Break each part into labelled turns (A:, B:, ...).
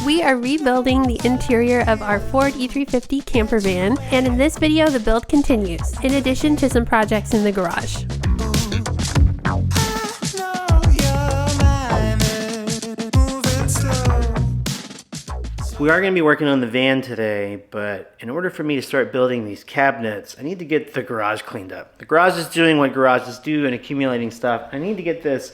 A: We are rebuilding the interior of our Ford E350 camper van, and in this video the build continues, in addition to some projects in the garage.
B: We are going to be working on the van today, but in order for me to start building these cabinets, I need to get the garage cleaned up. The garage is doing what garages do and accumulating stuff. I need to get this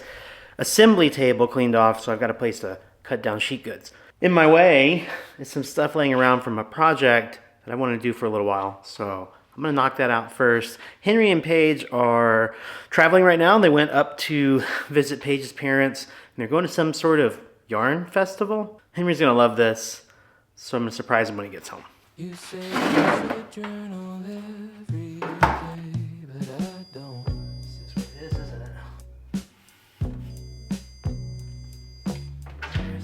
B: assembly table cleaned off, so I've got a place to cut down sheet goods. In my way is some stuff laying around from a project that I want to do for a little while, so I'm going to knock that out first. Henry and Paige are traveling right now. They went up to visit Paige's parents, and they're going to some sort of yarn festival. Henry's going to love this, so I'm going to surprise him when he gets home. You say you should journal every day, but I don't. This is what it is, isn't it?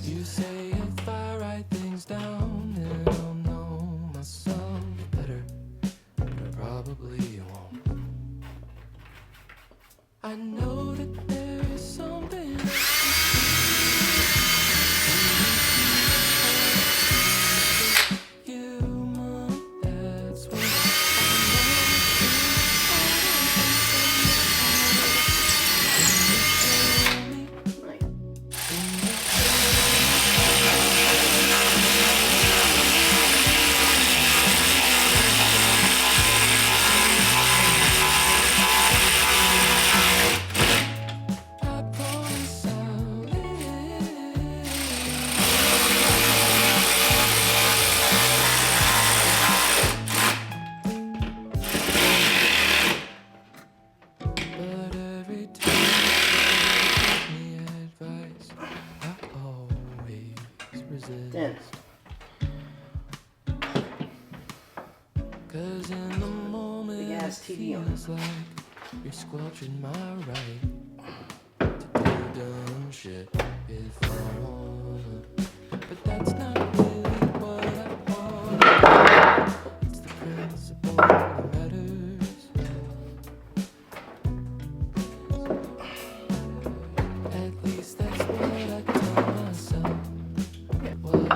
B: You say if I write things down, then I'll know myself better. But probably won't. I know that there is something. Cause in the moment big ass TV on it. Like you're squelching my right to do dumb shit if I want, but that's not really what I want. It's the principle that matters. At least that's what I tell myself. What I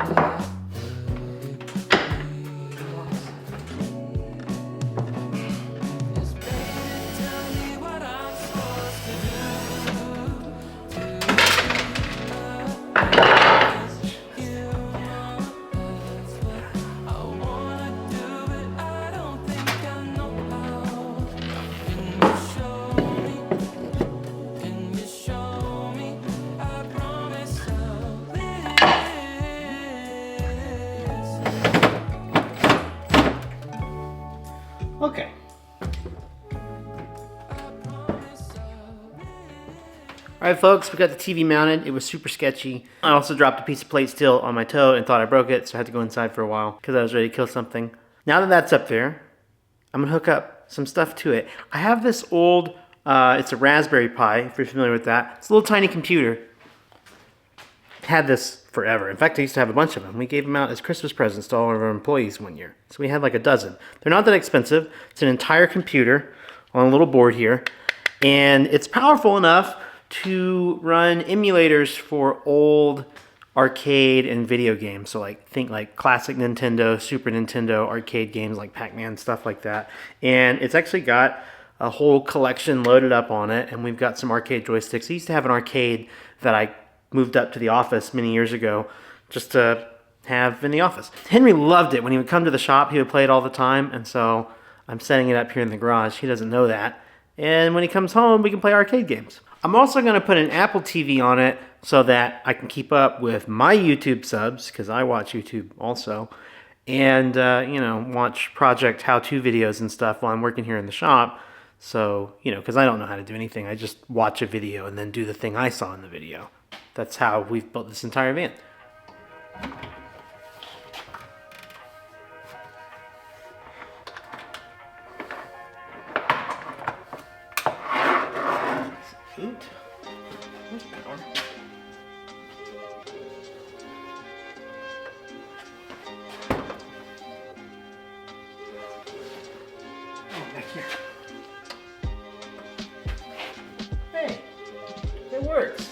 B: Okay. Alright folks, we got the TV mounted. It was super sketchy. I also dropped a piece of plate steel on my toe and thought I broke it, so I had to go inside for a while because I was ready to kill something. Now that that's up there, I'm going to hook up some stuff to it. I have this old, it's a Raspberry Pi, if you're familiar with that. It's a little tiny computer. Had this forever. In fact, I used to have a bunch of them. We gave them out as Christmas presents to all of our employees one year. So we had like a dozen. They're not that expensive. It's an entire computer on a little board here. And it's powerful enough to run emulators for old arcade and video games. So like think like classic Nintendo, Super Nintendo arcade games like Pac-Man, stuff like that. And it's actually got a whole collection loaded up on it. And we've got some arcade joysticks. I used to have an arcade that I moved up to the office many years ago just to have in the office. Henry loved it. When he would come to the shop, he would play it all the time, and so I'm setting it up here in the garage. He doesn't know that. And when he comes home, we can play arcade games. I'm also going to put an Apple TV on it so that I can keep up with my YouTube subs, because I watch YouTube also, and you know, watch project how-to videos and stuff while I'm working here in the shop. So, you know, because I don't know how to do anything. I just watch a video and then do the thing I saw in the video. That's how we've built this entire van. Oot. There's power. Oh, back here. Hey, it works.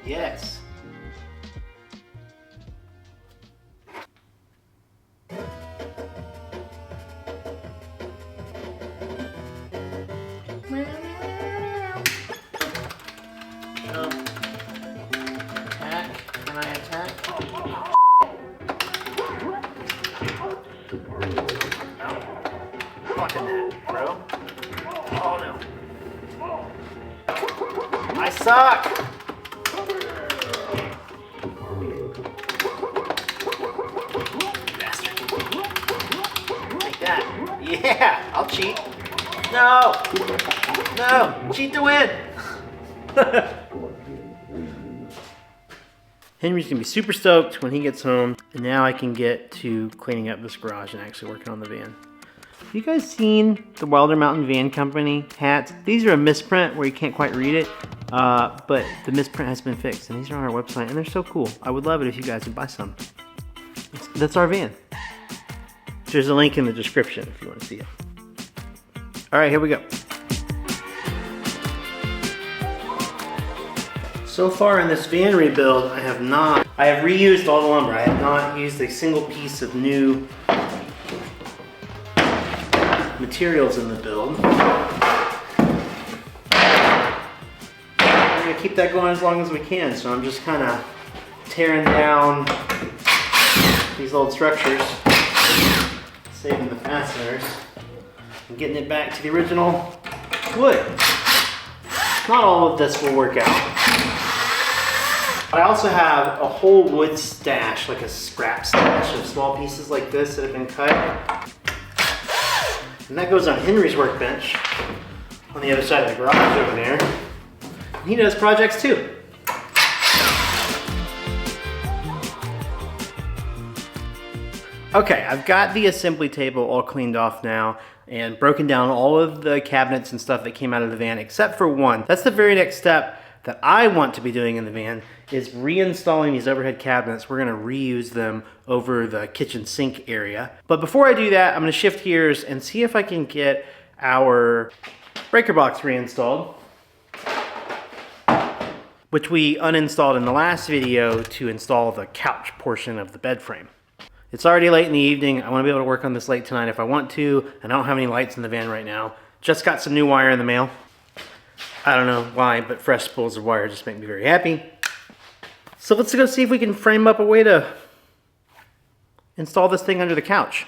B: Yes. Attack. Can I attack? Fucking that, bro. Oh no. I suck! Bastard. Take that. Yeah, I'll cheat. No! No! Cheat to win! Henry's gonna be super stoked when he gets home, and now I can get to cleaning up this garage and actually working on the van. Have you guys seen the Wilder Mountain Van Company hats? These are a misprint where you can't quite read it, but the misprint has been fixed, and these are on our website, and they're so cool. I would love it if you guys would buy some. That's our van. There's a link in the description if you want to see it. All right, here we go. So far in this van rebuild, I have reused all the lumber. I have not used a single piece of new materials in the build. We're gonna keep that going as long as we can, so I'm just kind of tearing down these old structures, saving the fasteners, and getting it back to the original wood. Not all of this will work out. I also have a whole wood stash, like a scrap stash of small pieces like this that have been cut. And that goes on Henry's workbench on the other side of the garage over there. He does projects too. Okay, I've got the assembly table all cleaned off now and broken down all of the cabinets and stuff that came out of the van except for one. That's the very next step that I want to be doing in the van, is reinstalling these overhead cabinets. We're gonna reuse them over the kitchen sink area. But before I do that, I'm gonna shift gears and see if I can get our breaker box reinstalled, which we uninstalled in the last video to install the couch portion of the bed frame. It's already late in the evening. I wanna be able to work on this late tonight if I want to, and I don't have any lights in the van right now. Just got some new wire in the mail. I don't know why, but fresh spools of wire just make me very happy. So let's go see if we can frame up a way to install this thing under the couch.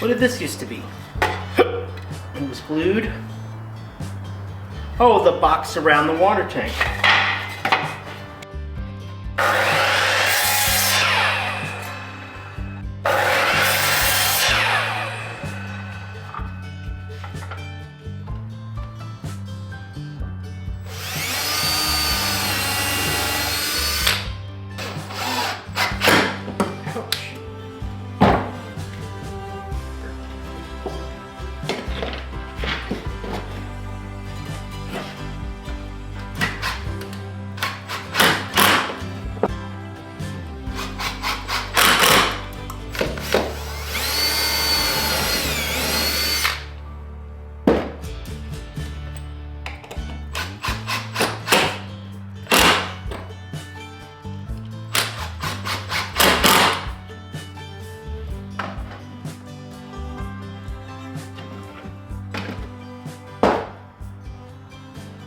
B: What did this used to be? It was glued. Oh, the box around the water tank.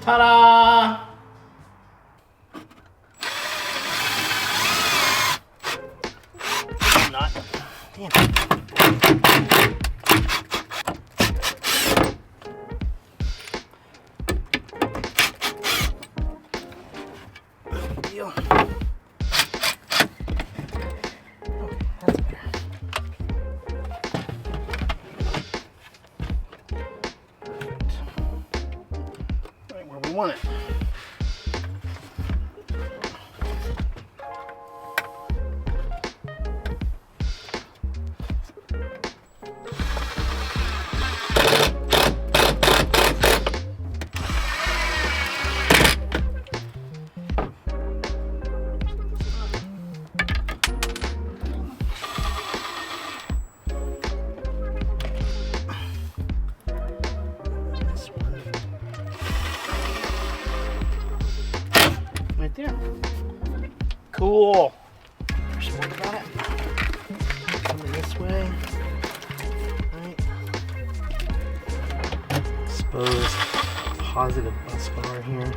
B: Ta-da! Not. Damn it. Good deal. Okay, that's better. want it. Right there. Cool. There's more about it. Coming this way. Right. Exposed positive bus bar here.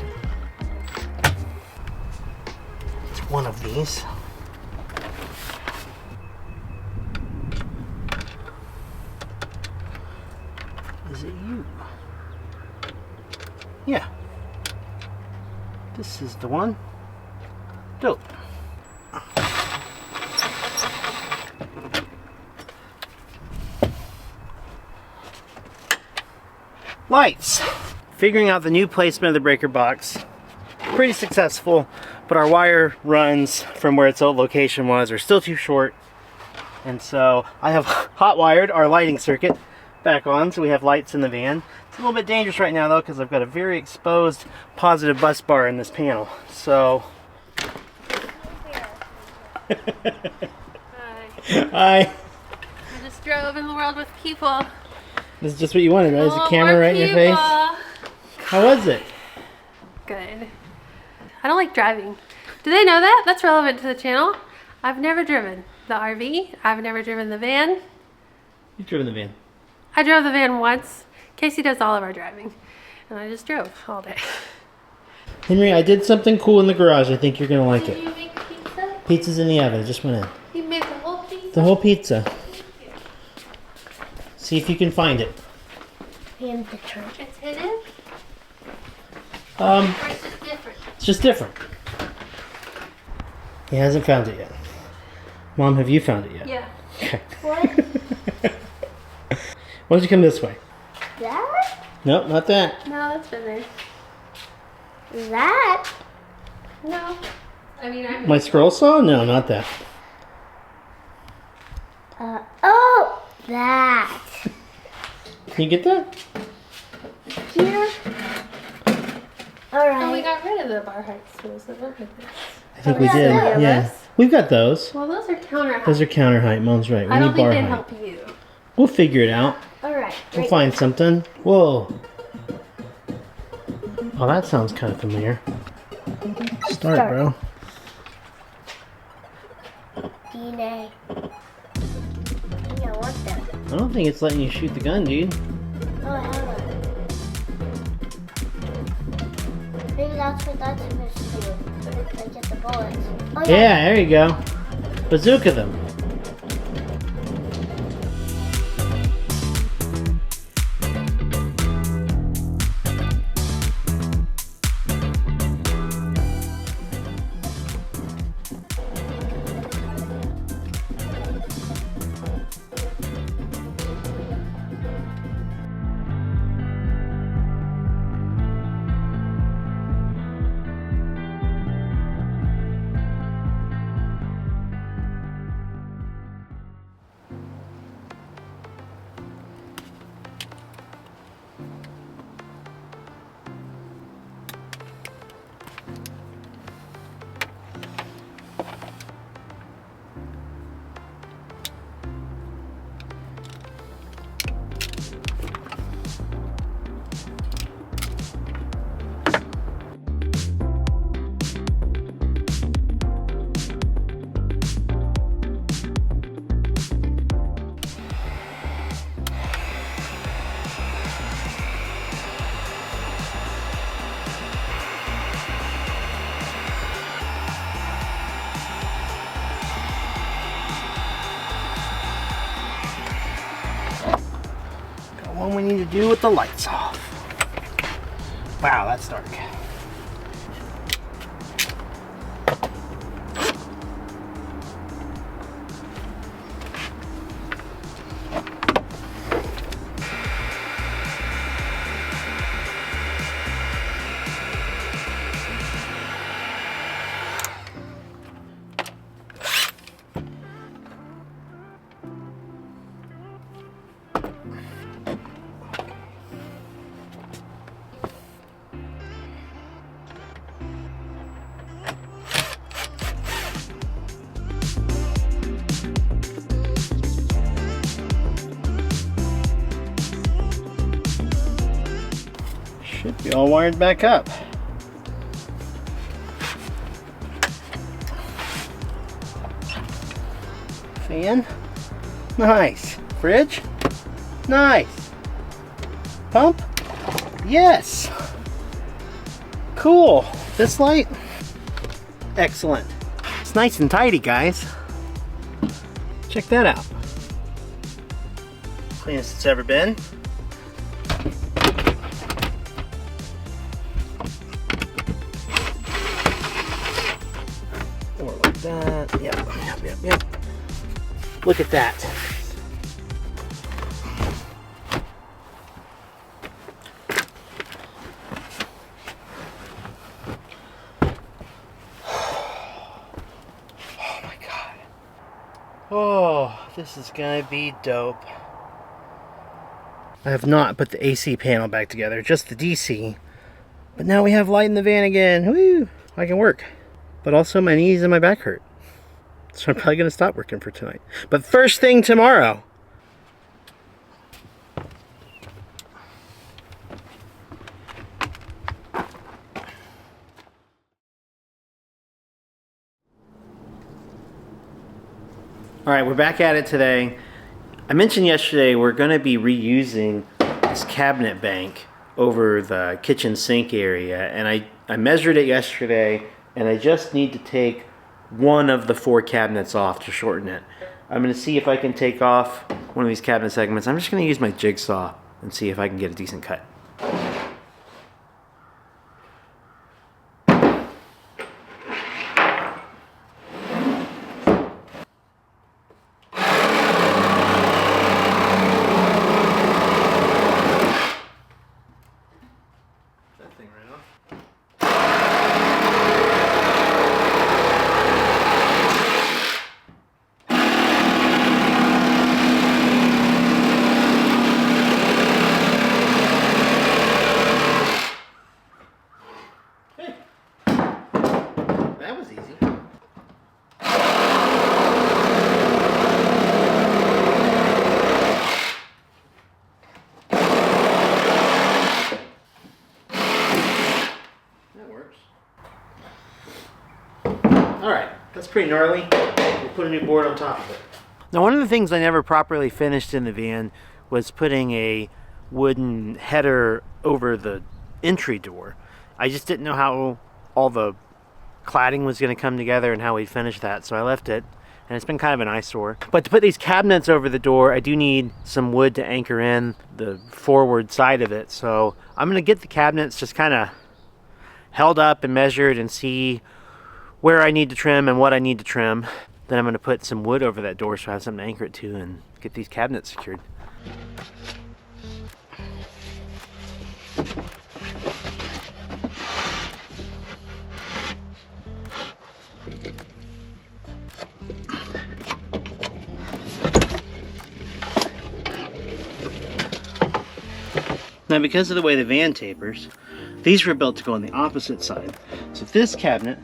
B: It's one of these. Is it you? Yeah. This is the one. Dope. Lights. Figuring out the new placement of the breaker box. Pretty successful, but our wire runs from where its old location was are still too short. And so I have hot wired our lighting circuit back on, so we have lights in the van. It's a little bit dangerous right now though, because I've got a very exposed positive bus bar in this panel. So Hi.
A: I just drove in the world with people.
B: This is just what you wanted, right? Is a camera right in your face? How was it?
A: Good. I don't like driving. Do they know that? That's relevant to the channel. I've never driven the RV. I've never driven the van.
B: You've driven the van.
A: I drove the van once. Casey does all of our driving. And I just drove all day.
B: Henry, I did something cool in the garage. I think you're going to like
A: Did
B: it.
A: you make pizza?
B: Pizza's in the oven. It just went in.
A: You made the whole pizza?
B: The whole pizza. See if you can find it.
A: And the church. It's hidden?
B: Um,
A: Or it's just different?
B: It's just different. He hasn't found it yet. Mom, have you found it yet?
A: Yeah.
B: Okay.
C: What?
B: Why don't you come this way?
C: That?
B: Nope, not that.
A: No, that's been there.
C: That?
A: No. I mean, I
B: My scroll saw? No, not that.
C: Oh, that.
B: Can you get that?
C: Here. All
A: Oh, we
C: right.
A: got rid of the bar height stools that went with this.
B: I think
A: Oh,
B: we
A: yeah,
B: did.
A: yeah,
B: Yeah.
A: those?
B: We've got those.
A: Well, those are counter height.
B: Those are counter height. Mom's right. We
A: I don't
B: need
A: think
B: bar
A: they'd
B: height.
A: help you.
B: We'll figure it out.
C: All right.
B: We'll find something. Whoa. Oh, that sounds kind of familiar. Start,
C: Start.
B: bro.
C: DNA. Yeah, what that?
B: I don't think it's letting you shoot the gun, dude.
C: Oh, hell no. Maybe that's what that's supposed to do. But if I get the bullets. Oh,
B: Yeah, there you go. Bazooka them. One we need to do with the lights off. Wow, that's dark. Should be all wired back up. Fan. Nice. Fridge. Nice. Pump. Yes. Cool. This light. Excellent. It's nice and tidy, guys. Check that out. Cleanest it's ever been. Or like that. Yep. Look at that. Oh my God. Oh, this is gonna be dope. I have not put the AC panel back together, just the DC. But now we have light in the van again. Woo! I can work. But also my knees and my back hurt. So I'm probably gonna stop working for tonight. But first thing tomorrow. All right, we're back at it today. I mentioned yesterday we're gonna be reusing this cabinet bank over the kitchen sink area, and I measured it yesterday, and I just need to take one of the 4 cabinets off to shorten it. I'm gonna see if I can take off one of these cabinet segments. I'm just gonna use my jigsaw and see if I can get a decent cut. That was easy. That works. Alright, that's pretty gnarly. We'll put a new board on top of it. Now, one of the things I never properly finished in the van was putting a wooden header over the entry door. I just didn't know how all the cladding was going to come together and how we'd finish that, so I left it, and it's been kind of an eyesore. But to put these cabinets over the door, I do need some wood to anchor in the forward side of it, so I'm going to get the cabinets just kind of held up and measured and see where I need to trim and what I need to trim. Then I'm going to put some wood over that door so I have something to anchor it to and get these cabinets secured. Now, because of the way the van tapers, these were built to go on the opposite side. So this cabinet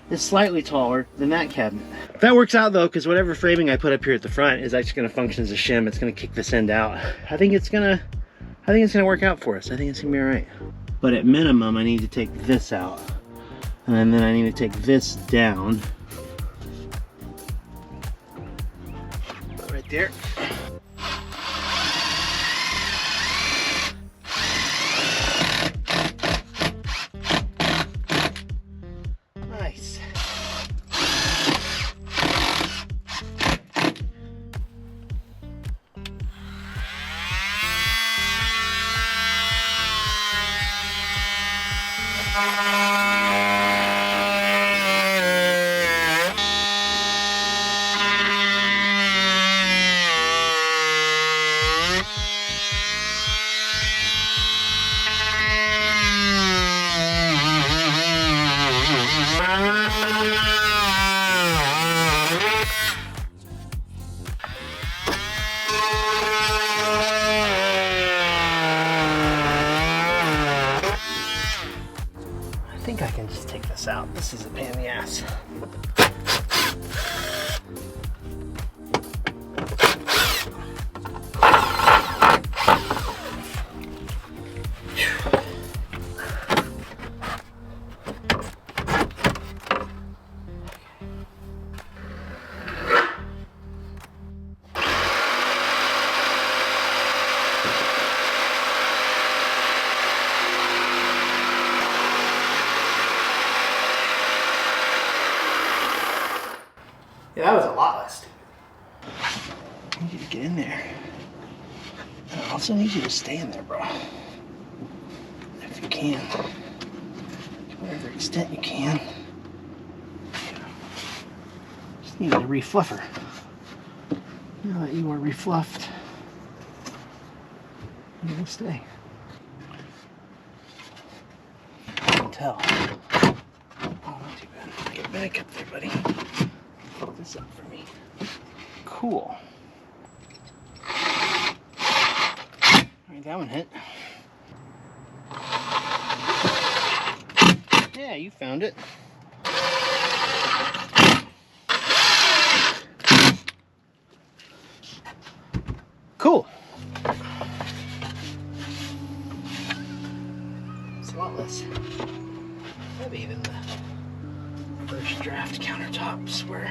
B: is slightly taller than that cabinet. That works out though, because whatever framing I put up here at the front is actually going to function as a shim. It's going to kick this end out. I think it's going to work out for us. I think it's going to be all right. But at minimum, I need to take this out, and then I need to take this down. Right there. Nice. I think I can just take this out. This is a pain in the ass. also need you to stay in there, bro. If you can. To whatever extent you can. Just need a refluffer. Now that you are refluffed, you can stay. I can tell. Oh, not too bad. Get back up there, buddy. Put this up for me. Cool. Alright, that one hit. Yeah, you found it. Cool. It's a lot less heavy than the first draft countertops were.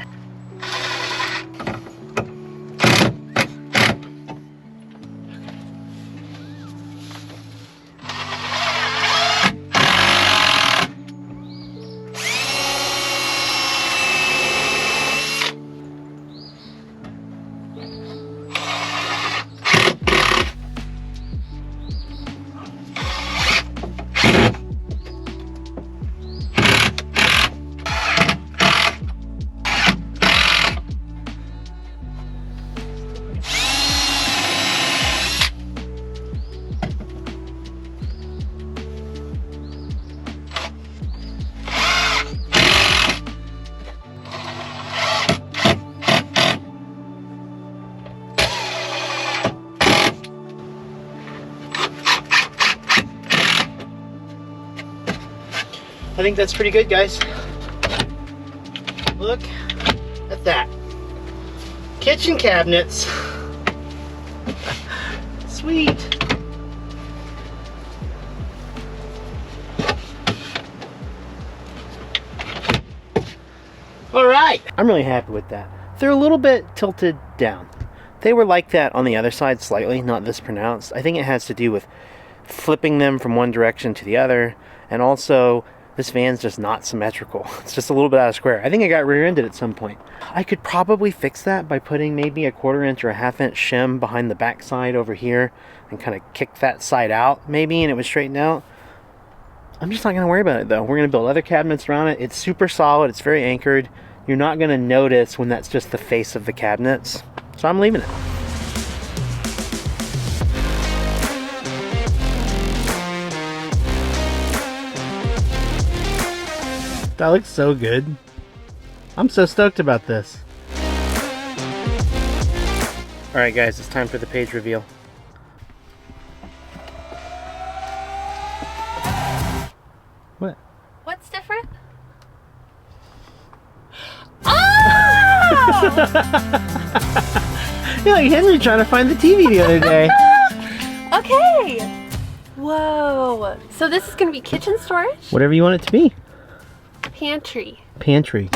B: I think that's pretty good, guys. Look at that. Kitchen cabinets. Sweet. All right. I'm really happy with that. They're a little bit tilted down. They were like that on the other side slightly, not this pronounced. I think it has to do with flipping them from one direction to the other, and also this van's just not symmetrical. It's just a little bit out of square. I think I got rear-ended at some point. I could probably fix that by putting maybe a 1/4 inch or a 1/2 inch shim behind the back side over here and kind of kick that side out maybe, and it would straighten out. I'm just not going to worry about it though. We're going to build other cabinets around it. It's super solid. It's very anchored. You're not going to notice when that's just the face of the cabinets. So I'm leaving it. That looks so good. I'm so stoked about this. Alright guys, it's time for the page reveal. What?
A: What's different? Oh!
B: You're like Henry trying to find the TV the other day.
A: Okay. Whoa. So this is going to be kitchen storage?
B: Whatever you want it to be.
A: Pantry.
B: Pantry.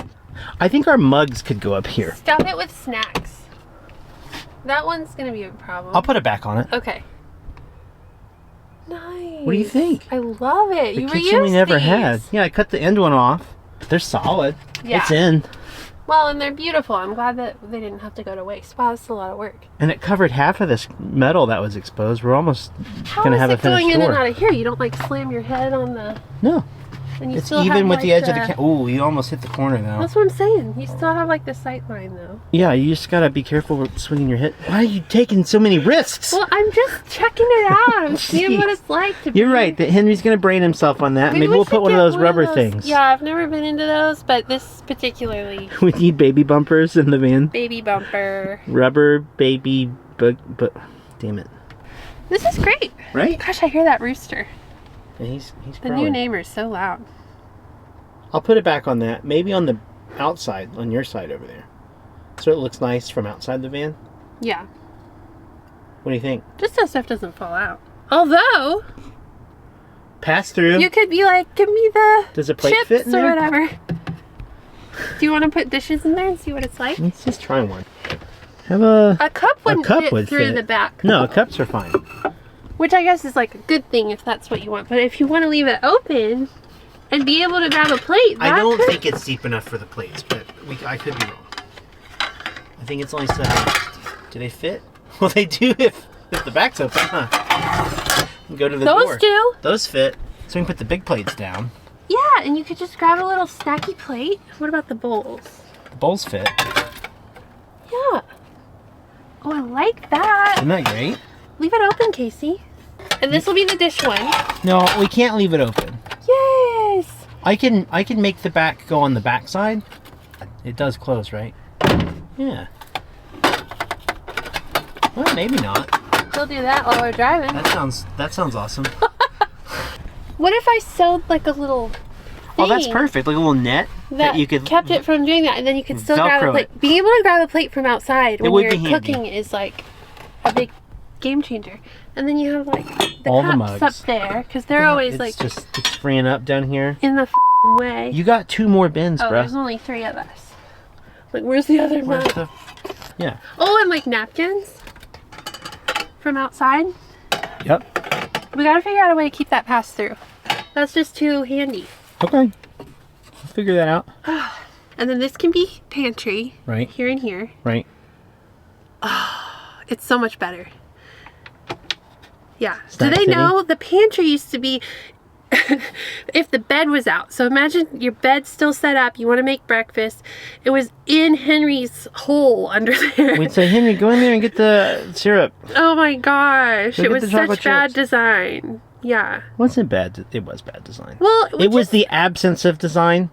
B: I think our mugs could go up here.
A: Stuff it with snacks. That one's going to be a problem.
B: I'll put it back on it.
A: Okay. Nice.
B: What do you think?
A: I love it.
B: The
A: You
B: kitchen we
A: reused
B: never
A: these.
B: had. Yeah, I cut the end one off. They're solid.
A: Yeah.
B: It's in.
A: Well, and they're beautiful. I'm glad that they didn't have to go to waste. Wow, that's a lot of work.
B: And it covered half of this metal that was exposed. We're almost
A: How
B: going to
A: is
B: have a
A: it
B: finished
A: going in and
B: door.
A: out of here? You don't like slam your head on the...
B: No.
A: And you
B: It's
A: still
B: even
A: have,
B: with
A: like,
B: the edge of the... Ooh, you almost hit the corner though.
A: That's what I'm saying. You still have like the sight line though.
B: Yeah, you just got to be careful with swinging your head. Why are you taking so many risks?
A: Well, I'm just checking it out. I'm seeing what it's like to be.
B: You're right. That Henry's going to brain himself on that. Maybe
A: we
B: we'll
A: should
B: put one of
A: get
B: those rubber things.
A: Yeah, I've never been into those, but this particularly.
B: We need baby bumpers in the van.
A: Baby bumper.
B: Rubber baby but damn it.
A: This is great.
B: Right?
A: Gosh, I hear that rooster.
B: Yeah, he's
A: The
B: growing.
A: new neighbor is so loud.
B: I'll put it back on that. Maybe on the outside, on your side over there. So it looks nice from outside the van.
A: Yeah.
B: What do you think?
A: Just so stuff doesn't fall out. Although,
B: Pass through.
A: you could be like, give me the
B: Does a plate
A: chips
B: fit in
A: or
B: there?
A: whatever. Do you want to put dishes in there and see what it's like?
B: Let's just try one. Have a...
A: A cup wouldn't
B: cup
A: fit
B: would
A: through
B: fit.
A: the back.
B: No, cups are fine.
A: Which I guess is like a good thing if that's what you want. But if you want to leave it open and be able to grab a plate,
B: I don't
A: could...
B: think it's deep enough for the plates, but I could be wrong. I think it's only 7 inches. Do they fit? Well, they do if If the back's open, huh? Go to the door.
A: Those do.
B: Those fit. So we can put the big plates down.
A: Yeah, and you could just grab a little snacky plate. What about the bowls?
B: The bowls fit.
A: Yeah. Oh, I like that.
B: Isn't that great?
A: Leave it open, Casey. And this will be the dish one.
B: No, we can't leave it open.
A: Yes.
B: I can make the back go on the back side. It does close, right? Yeah. Well, maybe not.
A: We'll do that while we're driving.
B: That sounds awesome.
A: What if I sewed like a little thing
B: Oh, that's perfect. Like a little net
A: that
B: you could
A: kept it from doing that, and then you could still grab a
B: Velcro
A: plate.
B: it.
A: Being able to grab a plate from outside when
B: would
A: you're
B: be handy.
A: cooking is like a big game changer. And then you have like the
B: All the
A: cups
B: mugs.
A: up there because they're always
B: it's
A: like
B: it's freeing up down here.
A: in the way.
B: You got 2 more bins,
A: Oh,
B: bro.
A: there's only 3 of us. Like, where's the other
B: Where's
A: mug?
B: the... Yeah.
A: Oh, and like napkins from outside.
B: Yep.
A: We gotta figure out a way to keep that pass through. That's just too handy.
B: Okay. We'll figure that out.
A: And then this can be pantry.
B: Right.
A: Here and here.
B: Right.
A: It's so much better. Yeah.
B: Snack
A: Do they
B: City?
A: know the pantry used to be if the bed was out? So imagine your bed's still set up. You want to make breakfast. It was in Henry's hole under there.
B: We'd say, Henry, go in there and get the syrup.
A: Oh my gosh.
B: Go
A: It
B: get
A: was
B: the chocolate
A: such bad
B: chips.
A: design. Yeah.
B: Wasn't bad. It was bad design.
A: Well,
B: It was the absence of design.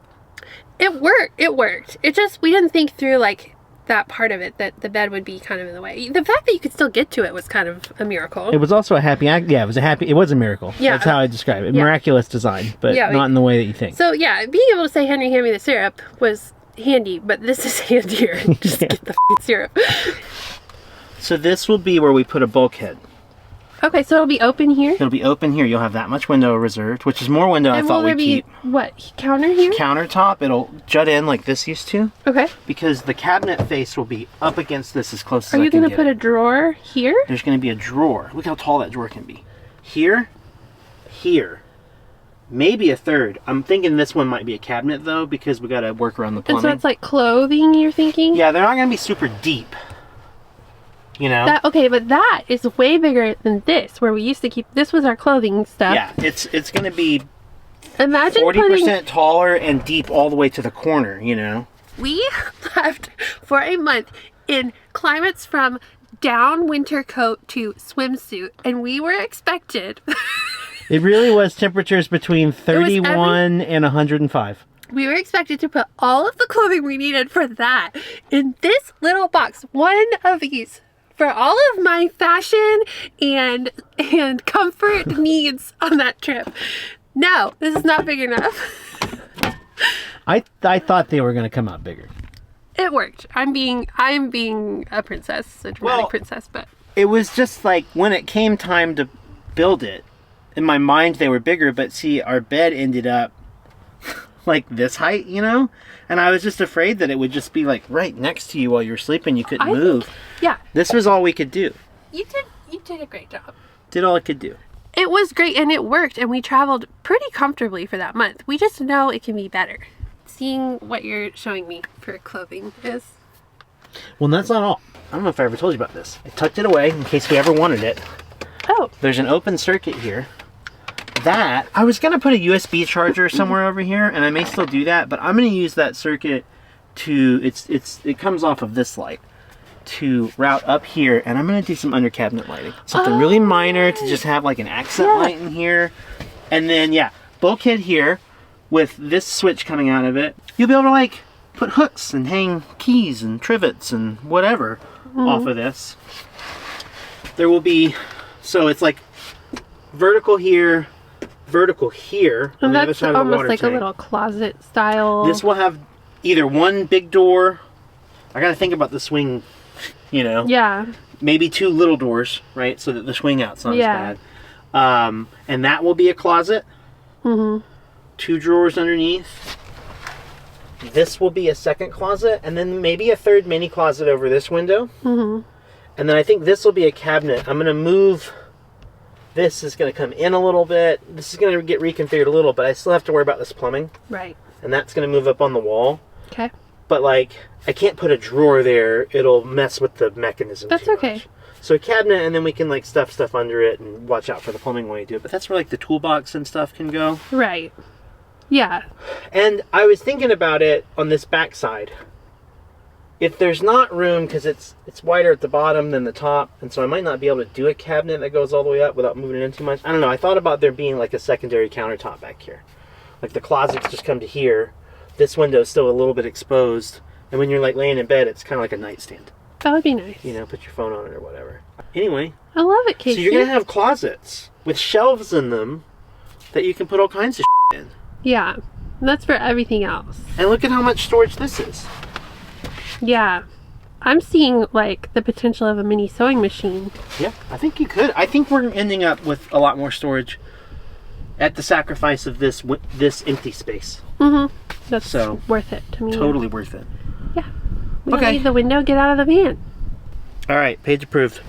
A: It worked. It worked. It just, we didn't think through like that part of it, that the bed would be kind of in the way. The fact that you could still get to it was kind of a miracle.
B: It was also a happy act. Yeah, it was a miracle.
A: Yeah.
B: That's how I describe it.
A: Yeah.
B: Miraculous design, but
A: Yeah,
B: not in the way that you think.
A: So yeah, being able to say, Henry, hand me the syrup was handy, but this is handier. Just
B: Yeah.
A: get the syrup.
B: So this will be where we put a bulkhead.
A: Okay, so it'll be open here.
B: It'll be open here. You'll have that much window reserved, which is more window I
A: And
B: thought
A: will there
B: we'd
A: be,
B: keep.
A: what, counter here?
B: Countertop, it'll jut in like this used to,
A: Okay.
B: because the cabinet face will be up against this as close as
A: Are
B: I
A: you
B: can
A: going to
B: get
A: put
B: it.
A: a drawer here?
B: There's going to be a drawer. Look how tall that drawer can be. Here, here, maybe a third. I'm thinking this one might be a cabinet though, because we got to work around the
A: And
B: plumbing.
A: so it's like clothing, you're thinking?
B: Yeah, they're not going to be super deep. You know?
A: That, okay, but that is way bigger than this, where we used to keep, this was our clothing stuff.
B: Yeah, it's going to be
A: Imagine
B: 40%
A: putting,
B: taller and deep all the way to the corner, you know?
A: we left for a month in climates from down winter coat to swimsuit, and we were expected,
B: It really was temperatures between 31 and 105.
A: we were expected to put all of the clothing we needed for that in this little box, one of these, for all of my fashion and comfort needs on that trip. No, this is not big enough.
B: I thought they were going to come out bigger.
A: It worked. I'm being a princess, a dramatic princess, but
B: It was just like when it came time to build it, in my mind they were bigger, but see, our bed ended up like this height, you know? And I was just afraid that it would just be like right next to you while you were sleeping. You couldn't move.
A: yeah,
B: This was all we could do.
A: you did a great job.
B: Did all I could do.
A: It was great and it worked, and we traveled pretty comfortably for that month. We just know it can be better. Seeing what you're showing me for clothing is...
B: Well, that's not all. I don't know if I ever told you about this. I tucked it away in case we ever wanted it.
A: Oh,
B: There's an open circuit here. That, I was going to put a USB charger somewhere over here, and I may still do that, but I'm going to use that circuit to, it comes off of this light, to route up here, and I'm going to do some under cabinet lighting. Something really minor to just have like an accent light in here. And then, yeah, bulkhead here with this switch coming out of it. You'll be able to like put hooks and hang keys and trivets and whatever off of this. There will be, so it's like vertical here, vertical here on
A: and
B: the other
A: that's
B: side of the
A: almost
B: water
A: like
B: tank.
A: a little closet style.
B: This will have either one big door. I gotta think about the swing, you know.
A: Yeah.
B: Maybe 2 little doors, right? So that the swing out's not
A: Yeah.
B: as bad. And that will be a closet.
A: Mm-hmm.
B: 2 drawers underneath. This will be a second closet, and then maybe a third mini closet over this window.
A: Mm-hmm.
B: And then I think this will be a cabinet. I'm gonna move. This is gonna come in a little bit. This is gonna get reconfigured a little, but I still have to worry about this plumbing.
A: Right.
B: And that's gonna move up on the wall.
A: Okay.
B: But like, I can't put a drawer there. It'll mess with the mechanism.
A: That's
B: too
A: okay.
B: much. So a cabinet, and then we can like stuff stuff under it and watch out for the plumbing while you do it. But that's where like the toolbox and stuff can go.
A: Right. Yeah.
B: And I was thinking about it on this back side. If there's not room, because it's wider at the bottom than the top, and so I might not be able to do a cabinet that goes all the way up without moving it in too much. I don't know. I thought about there being like a secondary countertop back here. Like the closets just come to here. This window is still a little bit exposed. And when you're like laying in bed, it's kind of like a nightstand.
A: That would be nice.
B: You know, put your phone on it or whatever. Anyway.
A: I love it, Casey.
B: So you're going to have closets with shelves in them that you can put all kinds of in.
A: Yeah. And that's for everything else.
B: And look at how much storage this is.
A: Yeah. I'm seeing like the potential of a mini sewing machine.
B: Yeah, I think you could. I think we're ending up with a lot more storage at the sacrifice of this empty space.
A: Mm-hmm. That's
B: so
A: worth it to me.
B: Totally worth it.
A: Yeah. We don't need the window, get out of the van.
B: All right, page approved.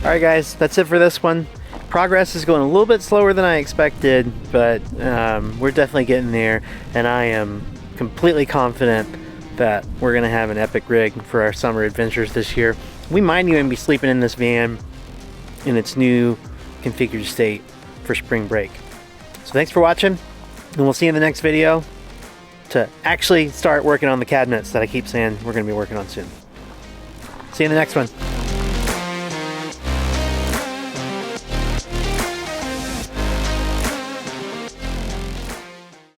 B: Alright guys, that's it for this one. Progress is going a little bit slower than I expected, but we're definitely getting there, and I am completely confident that we're going to have an epic rig for our summer adventures this year. We might even be sleeping in this van in its new configured state for spring break. So thanks for watching, and we'll see you in the next video to actually start working on the cabinets that I keep saying we're going to be working on soon. See you in the next one.